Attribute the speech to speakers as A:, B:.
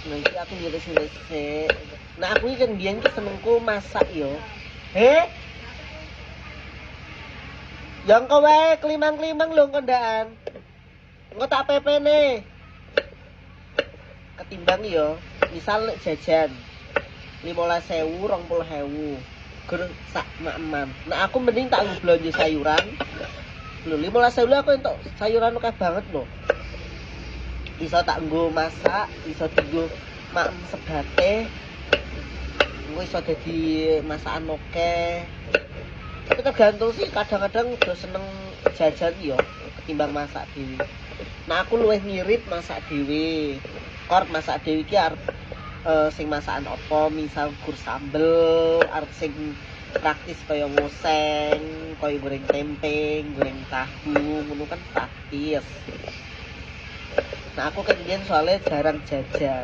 A: Nah, iki aku ngiris-ngiris sik. Nah, aku iki kan biyen ki senengku masak yo. Yang kowe klimang-klimang lho kondaan. Engko tak PP-ne. Ketimbang yo, misal nek jajan 15.000, 20.000. Gur sak mak-eman. Nah, aku mending tak belanja sayuran. Lho 15.000 aku entuk sayuran akeh banget lho. Iso tak nggo masak, iso dienggo mak sebate. Engko iso dadi masakan akeh. Tapi tergantung sih, kadang-kadang udah seneng jajan yo ketimbang masak dhewe. Nah, aku luwih ngirit masak dhewe. Kor masak dhewe iki arep sing masakan apa, misal gur sambel, arep sing praktis kaya ngoseng, kaya goreng tempe, goreng tahu, ngono kan praktis. Nah, aku kan biyen soalnya jarang jajan.